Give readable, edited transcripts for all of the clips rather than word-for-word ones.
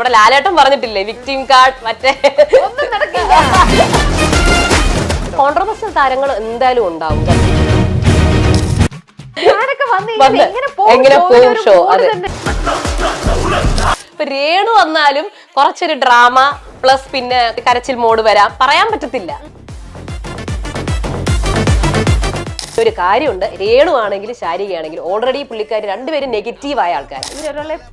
നമ്മുടെ ലാലേട്ടൻ പറഞ്ഞിട്ടില്ലേ victim card മറ്റേ കോൺട്രവേഴ്സ്യൽ താരങ്ങൾ എന്തായാലും ഉണ്ടാവും. എങ്ങനെ പോകും ഷോ? അതെ, ഇപ്പൊ രേണു വന്നാലും കുറച്ചൊരു ഡ്രാമ പ്ലസ് പിന്നെ കരച്ചിൽ മോഡ് വരാം, പറയാൻ പറ്റത്തില്ല. ഒരു കാര്യമുണ്ട്, രേണു ആണെങ്കിലും ശാരികയാണെങ്കിലും ഓൾറെഡി പുള്ളിക്കാർ രണ്ടുപേരും നെഗറ്റീവായ ആൾക്കാർ.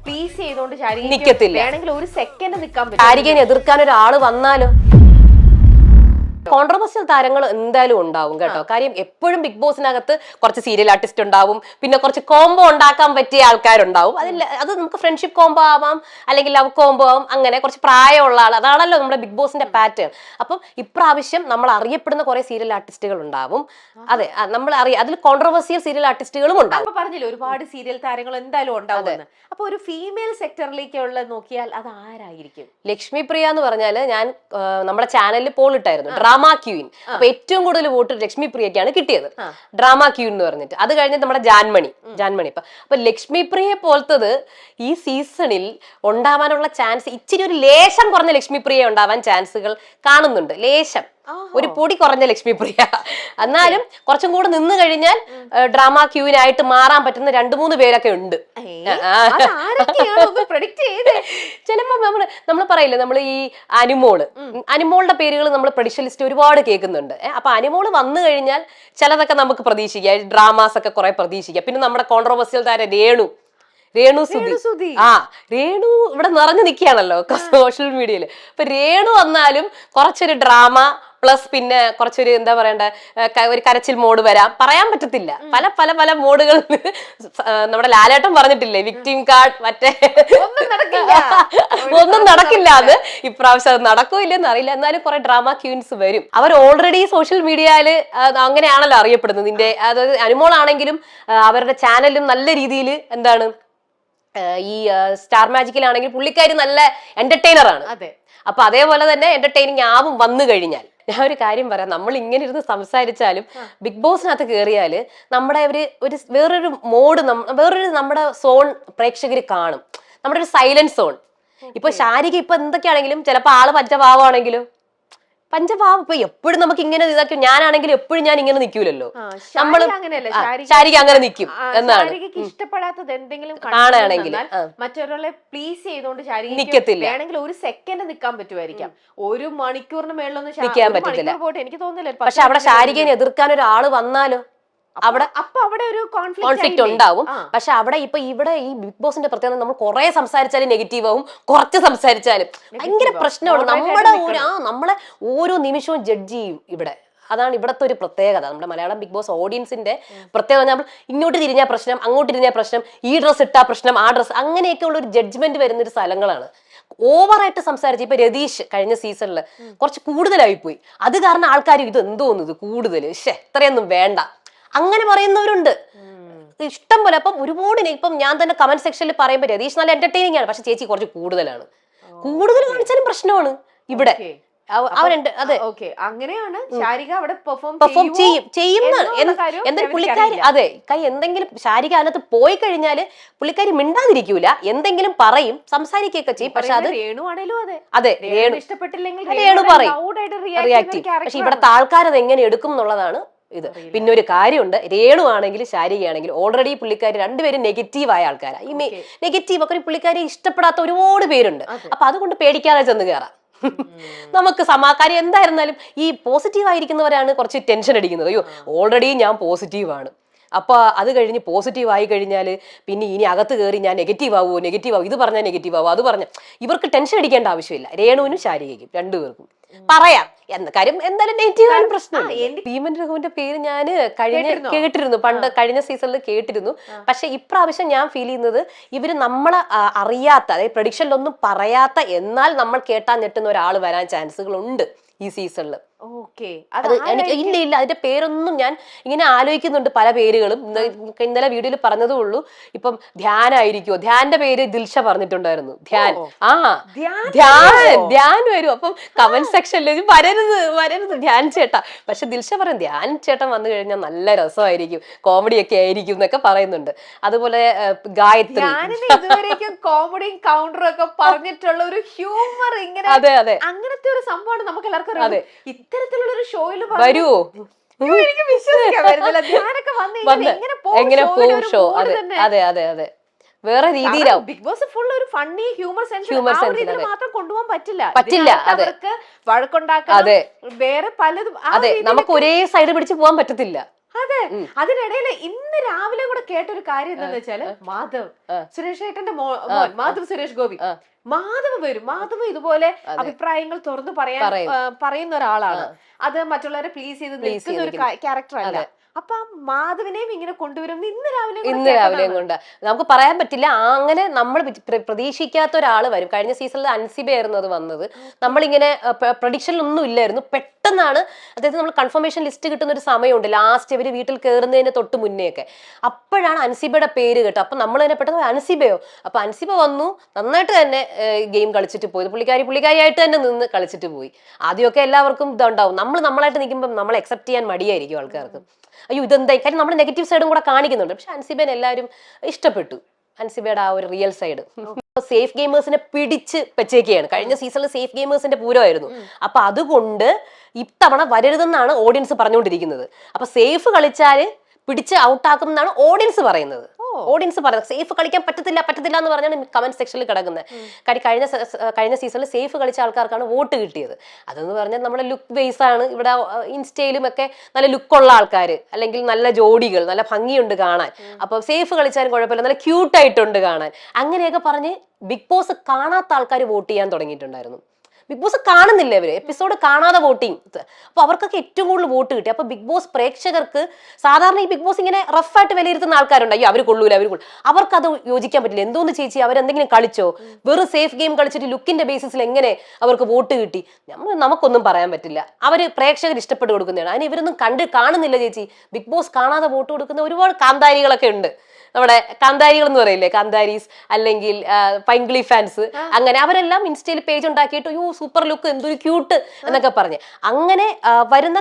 പ്ലീസ് ചെയ്തോണ്ട് നിക്കത്തില്ല. ഒരു സെക്കൻഡ് നിൽക്കാൻ പറ്റും. ശാരികനെ എതിർക്കാൻ ഒരാള് വന്നാലോ? കോൺട്രവേഴ്സ്യൽ താരങ്ങൾ എന്തായാലും ഉണ്ടാവും കേട്ടോ. കാര്യം എപ്പോഴും ബിഗ് ബോസിനകത്ത് കുറച്ച് സീരിയൽ ആർട്ടിസ്റ്റ് ഉണ്ടാവും, പിന്നെ കുറച്ച് കോംബോ ഉണ്ടാക്കാൻ പറ്റിയ ആൾക്കാരുണ്ടാവും. അത് നമുക്ക് ഫ്രണ്ട്ഷിപ്പ് കോംബോ ആവാം, അല്ലെങ്കിൽ ലവ് കോംബോ ആവും, അങ്ങനെ കുറച്ച് പ്രായമുള്ള ആൾ. അതാണല്ലോ നമ്മുടെ ബിഗ് ബോസിന്റെ പാറ്റേൺ. അപ്പം ഇപ്രാവശ്യം നമ്മൾ അറിയപ്പെടുന്ന കുറെ സീരിയൽ ആർട്ടിസ്റ്റുകൾ ഉണ്ടാവും. അതെ, നമ്മൾ അതിൽ കോൺട്രവേഴ്സ്യൽ സീരിയൽ ആർട്ടിസ്റ്റുകളും ഉണ്ടാവും. പറഞ്ഞില്ലേ ഒരുപാട് സീരിയൽ താരങ്ങൾ എന്തായാലും ഉണ്ടാവും. അപ്പൊ ഒരു ഫീമെയിൽ സെക്ടറിലേക്കുള്ള നോക്കിയാൽ അത് ആരായിരിക്കും? ലക്ഷ്മി പ്രിയ എന്ന് പറഞ്ഞാല് ഞാൻ നമ്മുടെ ചാനലിൽ പോൾ ഇട്ടായിരുന്നു, ഡ്രാമ ക്യൂൻ. അപ്പൊ ഏറ്റവും കൂടുതൽ വോട്ട് ലക്ഷ്മി പ്രിയക്കാണ് കിട്ടിയത്, ഡ്രാമ ക്യൂൻ എന്ന് പറഞ്ഞിട്ട്. അത് കഴിഞ്ഞിട്ട് നമ്മുടെ ജാൻമണി. അപ്പൊ ലക്ഷ്മി പ്രിയെ പോലത്തത് ഈ സീസണിൽ ഉണ്ടാവാനുള്ള ചാൻസ് ഇച്ചിരി ഒരു ലേശം കുറഞ്ഞ ലക്ഷ്മി പ്രിയ ഉണ്ടാവാൻ ചാൻസുകൾ കാണുന്നുണ്ട്. ലേശം ഒരു പൊടി കുറഞ്ഞ ലക്ഷ്മി പ്രിയ. എന്നാലും കുറച്ചും കൂടെ നിന്ന് കഴിഞ്ഞാൽ ഡ്രാമ ക്യൂനായിട്ട് മാറാൻ പറ്റുന്ന 2-3 പേരൊക്കെ ഉണ്ട്. ചിലപ്പോ നമ്മൾ പറയില്ലേ, നമ്മൾ ഈ അനിമോളുടെ പേരുകൾ നമ്മൾ പ്രഡിക്ഷൻ ലിസ്റ്റ് ഒരുപാട് കേൾക്കുന്നുണ്ട്. അപ്പൊ അനിമോള് വന്നു കഴിഞ്ഞാൽ ചിലതൊക്കെ നമുക്ക് പ്രതീക്ഷിക്കാം, ഡ്രാമാസ് ഒക്കെ കുറെ പ്രതീക്ഷിക്കാം. പിന്നെ നമ്മുടെ കോൺട്രവേഴ്സ്യൽ താരം രേണു സുധി. രേണു ഇവിടെ നിറഞ്ഞു നിൽക്കുകയാണല്ലോ സോഷ്യൽ മീഡിയയിൽ. അപ്പൊ രേണു വന്നാലും കുറച്ചൊരു ഡ്രാമ പ്ലസ് പിന്നെ കുറച്ചൊരു എന്താ പറയണ്ട, ഒരു കരച്ചിൽ മോഡ് വരാം, പറയാൻ പറ്റത്തില്ല. പല മോഡുകൾ. നമ്മുടെ ലാലേട്ടൻ പറഞ്ഞിട്ടില്ലേ വിക്ടിം കാർഡ് മറ്റേ ഒന്നും നടക്കില്ല. അത് ഇപ്രാവശ്യം അത് നടക്കോ ഇല്ലെന്ന് അറിയില്ല. എന്നാലും കുറെ ഡ്രാമ ക്യൂൻസ് വരും. അവർ ഓൾറെഡി സോഷ്യൽ മീഡിയയില് അങ്ങനെയാണല്ലോ അറിയപ്പെടുന്നത്. ഇതിന്റെ അതായത് അനിമോളാണെങ്കിലും അവരുടെ ചാനലും നല്ല രീതിയിൽ എന്താണ് ഈ സ്റ്റാർ മാജിക്കിലാണെങ്കിൽ പുള്ളിക്കാരി നല്ല എന്റർടൈനർ ആണ്. അപ്പൊ അതേപോലെ തന്നെ എന്റർടൈനിങ് ആവും വന്നു കഴിഞ്ഞാൽ. ഞാൻ ഒരു കാര്യം പറയാം, നമ്മൾ ഇങ്ങനെ ഇരുന്ന് സംസാരിച്ചാലും ബിഗ് ബോസിനകത്ത് കയറിയാല് നമ്മുടെ വേറൊരു മോഡ്, വേറൊരു നമ്മുടെ സോൺ പ്രേക്ഷകർ കാണും, നമ്മുടെ ഒരു സൈലന്റ് സോൺ. ഇപ്പൊ ശാരിക ഇപ്പൊ എന്തൊക്കെയാണെങ്കിലും ചിലപ്പോ ആള് പഞ്ചഭാവമാണെങ്കിലും ഇപ്പൊ എപ്പോഴും നമുക്ക് ഇങ്ങനെ ഇതാക്കി, ഞാനാണെങ്കിലും എപ്പോഴും ഞാൻ ഇങ്ങനെ നിൽക്കൂലല്ലോ. നമ്മള് ശാരിക അങ്ങനെ നിൽക്കും എന്നാണ്. ഇഷ്ടപ്പെടാത്തത് എന്തെങ്കിലും കാണുകയാണെങ്കിൽ മറ്റൊരാളെ പ്ലീസ് ചെയ്തോണ്ട് നിക്കത്തില്ല. വേണമെങ്കിൽ ഒരു സെക്കൻഡ് നിൽക്കാൻ പറ്റുമായിരിക്കാം, ഒരു മണിക്കൂറിന് മേളിലൊന്നും നിൽക്കാൻ പറ്റത്തില്ല. എനിക്ക് തോന്നുന്നില്ല. പക്ഷെ അവിടെ ശാരികനെ എതിർക്കാൻ ഒരാള് വന്നാലോ? അവിടെ ഒരു കോൺഫ്ലിക്റ്റ് ഉണ്ടാവും. പക്ഷെ ഇവിടെ ഈ ബിഗ് ബോസിന്റെ പ്രത്യേകത, നമ്മൾ കുറെ സംസാരിച്ചാലും നെഗറ്റീവ് ആവും, കുറച്ച് സംസാരിച്ചാലും ഭയങ്കര പ്രശ്നമാണ്. നമ്മളെ ഓരോ നിമിഷവും ജഡ്ജ് ചെയ്യും ഇവിടെ. അതാണ് ഇവിടത്തെ ഒരു പ്രത്യേകത. നമ്മുടെ മലയാളം ബിഗ് ബോസ് ഓഡിയൻസിന്റെ പ്രത്യേകത. നമ്മൾ ഇങ്ങോട്ട് തിരിഞ്ഞാൽ പ്രശ്നം, അങ്ങോട്ട് തിരിഞ്ഞാൽ പ്രശ്നം, ഈ ഡ്രസ്സ് ഇട്ടാ പ്രശ്നം, ആ ഡ്രസ്സ്, അങ്ങനെയൊക്കെ ഉള്ള ഒരു ജഡ്ജ്മെന്റ് വരുന്ന ഒരു സ്ഥലങ്ങളാണ്. ഓവറായിട്ട് സംസാരിച്ച് ഇപ്പൊ രതീഷ് കഴിഞ്ഞ സീസണില് കുറച്ച് കൂടുതലായി പോയി. അത് കാരണം ആൾക്കാർ ഇത് എന്തോന്നത് കൂടുതൽ, ഇത്രയൊന്നും വേണ്ട, അങ്ങനെ പറയുന്നവരുണ്ട് ഇഷ്ടം പോലെ. അപ്പം ഒരുപാട് ഇപ്പം ഞാൻ തന്നെ കമന്റ് സെക്ഷനിൽ പറയുമ്പോൾ രതീഷ് നല്ല എന്റർടൈനിങ് ആണ്, പക്ഷെ ചേച്ചി കുറച്ച് കൂടുതലാണ്. കൂടുതൽ കാണിച്ചാലും പ്രശ്നമാണ് ഇവിടെ. അതെ, അങ്ങനെയാണ് ശാരിക അവിടെ പെർഫോം ചെയ്യുന്ന എന്തെങ്കിലും പുള്ളിക്കാരി. അതെ, എന്തെങ്കിലും ശാരിക അതിനകത്ത് പോയി കഴിഞ്ഞാല് പുള്ളിക്കാരി മിണ്ടാതിരിക്കൂല, എന്തെങ്കിലും പറയും, സംസാരിക്കുകയൊക്കെ ചെയ്യും. പക്ഷെ അത് അതെ രേണു പറയും, റിയാക്ട് ചെയ്യും. പക്ഷെ ഇവിടുത്തെ ആൾക്കാർ അത് എങ്ങനെ എടുക്കും എന്നുള്ളതാണ് ഇത്. പിന്നെ ഒരു കാര്യമുണ്ട്, രേണു ആണെങ്കിലും ശാരികയാണെങ്കിലും ഓൾറെഡി പുള്ളിക്കാരി രണ്ടുപേരും നെഗറ്റീവായ ആൾക്കാരാണ്. ഈ നെഗറ്റീവ് ഒക്കെ പുള്ളിക്കാരി ഇഷ്ടപ്പെടാത്ത ഒരുപാട് പേരുണ്ട്. അപ്പൊ അതുകൊണ്ട് പേടിക്കാതെ ചെന്ന് കയറാം. നമുക്ക് കാര്യം എന്തായിരുന്നാലും ഈ പോസിറ്റീവ് ആയിരിക്കുന്നവരാണ് കുറച്ച് ടെൻഷൻ അടിക്കുന്നത്. അയ്യോ ഓൾറെഡി ഞാൻ പോസിറ്റീവാണ്, അപ്പൊ അത് കഴിഞ്ഞ് പോസിറ്റീവ് ആയി കഴിഞ്ഞാൽ പിന്നെ ഇനി അകത്ത് കയറി ഞാൻ നെഗറ്റീവ് ആവുമോ, ഇത് പറഞ്ഞാൽ നെഗറ്റീവ് ആവുമോ, അത് പറഞ്ഞ ഇവർക്ക് ടെൻഷൻ അടിക്കേണ്ട ആവശ്യമില്ല. രേണുവിനും ശാരികയ്ക്കും രണ്ടുപേർക്കും പറയാം എന്ന കാര്യം. എന്തായാലും നെഗറ്റീവ് ആണ് പ്രശ്നം. ഭീമൻ രഘുവിന്റെ പേര് ഞാൻ കേട്ടിരുന്നു, കഴിഞ്ഞ സീസണിൽ കേട്ടിരുന്നു. പക്ഷെ ഇപ്രാവശ്യം ഞാൻ ഫീൽ ചെയ്യുന്നത് ഇവര് നമ്മളെ അറിയാത്ത, അതായത് പ്രഡിക്ഷനിലൊന്നും പറയാത്ത, എന്നാൽ നമ്മൾ കേട്ടാൻ ഞെട്ടുന്ന ഒരാൾ വരാൻ ചാൻസുകൾ ഉണ്ട് ഈ സീസണിൽ. ഓക്കെ. അത് എനിക്ക് ഇല്ല അതിന്റെ പേരൊന്നും ഞാൻ ഇങ്ങനെ ആലോചിക്കുന്നുണ്ട്, പല പേരുകളും. ഇന്നലെ വീഡിയോയിൽ പറഞ്ഞതേ ഉള്ളൂ. ഇപ്പം ധ്യാനായിരിക്കുമോ, ധ്യാന്റെ പേര് ദിൽഷ പറഞ്ഞിട്ടുണ്ടായിരുന്നു. ധ്യാൻ, ആ ധ്യാൻ വരും. അപ്പം കമന്റ് സെക്ഷനിൽ വരരുത് ധ്യാൻ ചേട്ടാ. പക്ഷെ ദിൽഷ പറയും ധ്യാൻ ചേട്ടൻ വന്നു കഴിഞ്ഞാൽ നല്ല രസമായിരിക്കും, കോമഡി ഒക്കെ ആയിരിക്കും എന്നൊക്കെ പറയുന്നുണ്ട്. അതുപോലെ ഗായത്രി, ഇതുവരെയും കോമഡിയും കൗണ്ടറും ഒക്കെ പറഞ്ഞിട്ടുള്ള ഒരു ഹ്യൂമർ ഇങ്ങനെ, അതെ അതെ, അങ്ങനത്തെ ഒരു സംഭവമാണ് നമുക്ക് എല്ലാവർക്കും അതെ. ഇത്തരത്തിലുള്ള ഒരു ഷോയിൽ വരുവോ എനിക്ക് വിശ്വസിക്കാൻ പറ്റുന്നില്ല. ധ്യാനൊക്കെ എങ്ങനെ പോവും ഷോ. അതെ അതെ അതെ അതെ, വേറെ രീതിയിലാവും. ബിഗ് ബോസ് ഫുൾ ഒരു ഫണ്ണി ഹ്യൂമർ സെൻസ് മാത്രം കൊണ്ടുപോകാൻ പറ്റില്ല. അവർക്ക് വഴക്കുണ്ടാക്കാൻ വേറെ പലതും. അതെ, നമുക്ക് ഒരേ സൈഡ് പിടിച്ച് പോകാൻ പറ്റത്തില്ല. അതെ, അതിനിടയിൽ ഇന്ന് രാവിലെ കൂടെ കേട്ടൊരു കാര്യം എന്താന്ന് വെച്ചാല്, മാധവ് സുരേഷ് ഏട്ടന്റെ മോൻ മാധവ് സുരേഷ് ഗോപി, മാധവ് വരും. മാധവ് ഇതുപോലെ അഭിപ്രായങ്ങൾ തുറന്നു പറയുന്ന ഒരാളാണ്. അത് മറ്റുള്ളവരെ പ്ലീസ് ചെയ്ത് നിൽക്കുന്ന ഒരു ക്യാരക്ടർ അല്ല. അപ്പൊ ആ മാധവിനെയും ഇങ്ങനെ കൊണ്ടുവരും. ഇന്ന് രാവിലെ കൊണ്ട് നമുക്ക് പറയാൻ പറ്റില്ല. അങ്ങനെ നമ്മൾ പ്രതീക്ഷിക്കാത്ത ഒരാള് വരും. കഴിഞ്ഞ സീസണിൽ അൻസിബയായിരുന്നു അത് വന്നത്. നമ്മളിങ്ങനെ പ്രഡിക്ഷനിലൊന്നും ഇല്ലായിരുന്നു. പെട്ടെന്നാണ്, അതായത് നമ്മൾ കൺഫർമേഷൻ ലിസ്റ്റ് കിട്ടുന്ന ഒരു സമയമുണ്ട്, ലാസ്റ്റ് ഇവര് വീട്ടിൽ കയറുന്നതിന് തൊട്ട് മുന്നേ ഒക്കെ. അപ്പോഴാണ് അൻസിബയുടെ പേര് കേട്ടോ. അപ്പൊ നമ്മൾ തന്നെ പെട്ടെന്ന് അൻസിബയോ, അപ്പൊ അൻസിബ വന്നു, നന്നായിട്ട് തന്നെ ഗെയിം കളിച്ചിട്ട് പോയി. പുള്ളിക്കാരിയായിട്ട് തന്നെ നിന്ന് കളിച്ചിട്ട് പോയി. ആദ്യമൊക്കെ എല്ലാവർക്കും ഇതുണ്ടാവും. നമ്മളായിട്ട് നിൽക്കുമ്പോൾ നമ്മൾ അക്സെപ്റ്റ് ചെയ്യാൻ മടിയായിരിക്കും ആൾക്കാർക്ക്. അയ്യോ ഇതെന്തായി, കാര്യം നമ്മൾ നെഗറ്റീവ് സൈഡും കൂടെ കാണിക്കുന്നുണ്ട്. പക്ഷെ അൻസിബേനെ എല്ലാവരും ഇഷ്ടപ്പെട്ടു, അൻസിബയുടെ ആ ഒരു റിയൽ സൈഡ്. സേഫ് ഗെയിമേഴ്സിനെ പിടിച്ച് വെച്ചേക്കുകയാണ്. കഴിഞ്ഞ സീസണിൽ സേഫ് ഗെയിമേഴ്സിന്റെ പൂരമായിരുന്നു. അപ്പൊ അതുകൊണ്ട് ഇത്തവണ വരരുതെന്നാണ് ഓഡിയൻസ് പറഞ്ഞുകൊണ്ടിരിക്കുന്നത്. അപ്പൊ സേഫ് കളിച്ചാല് പിടിച്ച് ഔട്ടാക്കും എന്നാണ് ഓഡിയൻസ് പറയുന്നത്. സേഫ് കളിക്കാൻ പറ്റത്തില്ല എന്ന് പറഞ്ഞാണ് കമന്റ് സെക്ഷനിൽ കിടക്കുന്നത്. കാര്യം കഴിഞ്ഞ സീസണിൽ സേഫ് കളിച്ച ആൾക്കാർക്കാണ് വോട്ട് കിട്ടിയത്. അതെന്ന് പറഞ്ഞാൽ നമ്മുടെ ലുക്ക് ബേസ് ആണ്. ഇവിടെ ഇൻസ്റ്റയിലും ഒക്കെ നല്ല ലുക്കുള്ള ആൾക്കാർ, അല്ലെങ്കിൽ നല്ല ജോഡികൾ, നല്ല ഭംഗിയുണ്ട് കാണാൻ. അപ്പൊ സേഫ് കളിച്ചാലും കുഴപ്പമില്ല, നല്ല ക്യൂട്ടായിട്ടുണ്ട് കാണാൻ. അങ്ങനെയൊക്കെ പറഞ്ഞ് ബിഗ് ബോസ് കാണാത്ത ആൾക്കാർ വോട്ട് ചെയ്യാൻ തുടങ്ങിയിട്ടുണ്ടായിരുന്നു. ബിഗ് ബോസ് കാണുന്നില്ല, അവര് എപ്പിസോഡ് കാണാതെ വോട്ടിങ്. അപ്പൊ അവർക്കൊക്കെ ഏറ്റവും കൂടുതൽ വോട്ട് കിട്ടി. അപ്പൊ ബിഗ് ബോസ് പ്രേക്ഷകർക്ക്, സാധാരണ ഈ ബിഗ് ബോസ് ഇങ്ങനെ റഫായിട്ട് വിലയിരുത്തുന്ന ആൾക്കാരുണ്ട്, അയ്യോ അവർ കൊള്ളൂല. അവർക്കത് യോജിക്കാൻ പറ്റില്ല. എന്തോന്ന് ചേച്ചി, അവരെന്തെങ്കിലും കളിച്ചോ, വെറും സേഫ് ഗെയിം കളിച്ചിട്ട് ലുക്കിന്റെ ബേസിസിൽ എങ്ങനെ അവർക്ക് വോട്ട് കിട്ടി? നമുക്കൊന്നും പറയാൻ പറ്റില്ല. അവര് പ്രേക്ഷകർ ഇഷ്ടപ്പെട്ട് കൊടുക്കുന്നതാണ്. അതിന് ഇവരൊന്നും കാണുന്നില്ല ചേച്ചി. ബിഗ് ബോസ് കാണാതെ വോട്ട് കൊടുക്കുന്ന ഒരുപാട് കാന്താരികളൊക്കെ ഉണ്ട്. നമ്മുടെ കാന്താരികൾ എന്ന് പറയില്ലേ, കാന്താരീസ്, അല്ലെങ്കിൽ പൈങ്കിളി ഫാൻസ്, അങ്ങനെ അവരെല്ലാം ഇൻസ്റ്റയിൽ പേജ് ഉണ്ടാക്കിയിട്ട് യൂ സൂപ്പർ ലുക്ക്, എന്തൊരു ക്യൂട്ട് എന്നൊക്കെ പറഞ്ഞ് അങ്ങനെ വരുന്ന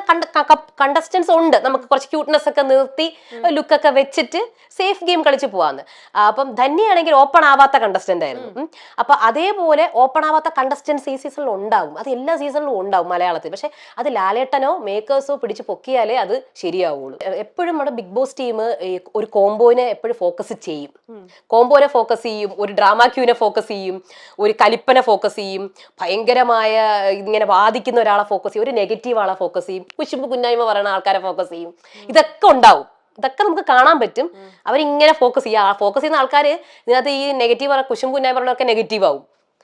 കണ്ടസ്റ്റൻസ് ഉണ്ട്. നമുക്ക് കുറച്ച് ക്യൂട്ട്നെസ് ഒക്കെ നിർത്തി ലുക്കൊക്കെ വെച്ചിട്ട് സേഫ് ഗെയിം കളിച്ച് പോവാന്ന്. അപ്പം ധന്യയാണെങ്കിൽ ഓപ്പൺ ആവാത്ത കണ്ടസ്റ്റന്റ് ആയിരുന്നു. അപ്പൊ അതേപോലെ ഓപ്പൺ ആവാത്ത കണ്ടസ്റ്റൻസ് ഈ സീസണിൽ ഉണ്ടാവും. അത് എല്ലാ സീസണിലും ഉണ്ടാവും മലയാളത്തിൽ. പക്ഷെ അത് ലാലേട്ടനോ മേക്കേഴ്സോ പിടിച്ച് പൊക്കിയാലേ അത് ശരിയാവുള്ളൂ. എപ്പോഴും നമ്മുടെ ബിഗ് ബോസ് ടീം ഒരു കോംബോനെ എപ്പോഴും ഫോക്കസ് ചെയ്യും. കോംബോനെ ഫോക്കസ് ചെയ്യും, ഒരു ഡ്രാമ ക്യൂനെ ഫോക്കസ് ചെയ്യും, ഒരു കലിപ്പനെ ഫോക്കസ് ചെയ്യും, ഭയങ്കരമായ ഇങ്ങനെ വാദിക്കുന്ന ഒരാളെ ഫോക്കസ് ചെയ്യും, ഒരു നെഗറ്റീവ് ആളെ ഫോക്കസ് ചെയ്യും, കുശുമ്പ് കുഞ്ഞായ്മ പറയുന്ന ആൾക്കാരെ ഫോക്കസ് ചെയ്യും. ഇതൊക്കെ ഉണ്ടാവും. ഇതൊക്കെ നമുക്ക് കാണാൻ പറ്റും. അവരിങ്ങനെ ഫോക്കസ് ചെയ്യുന്ന ആൾക്കാർ ഇതിനകത്ത് ഈ നെഗറ്റീവ് കുശുമ്പ് കുഞ്ഞായ്മ പറയുന്നവരൊക്കെ നെഗറ്റീവ് ആവും.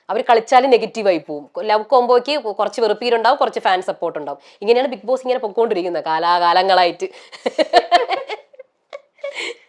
അവർ കളിച്ചാലും നെഗറ്റീവായി പോവും. ലവ് കോംബോയ്ക്ക് കുറച്ച് വെറുപ്പീരുണ്ടാവും, കുറച്ച് ഫാൻ സപ്പോർട്ട് ഉണ്ടാവും. ഇങ്ങനെയാണ് ബിഗ് ബോസ് ഇങ്ങനെ പൊക്കോണ്ടിരിക്കുന്നത് കാലാകാലങ്ങളായിട്ട്.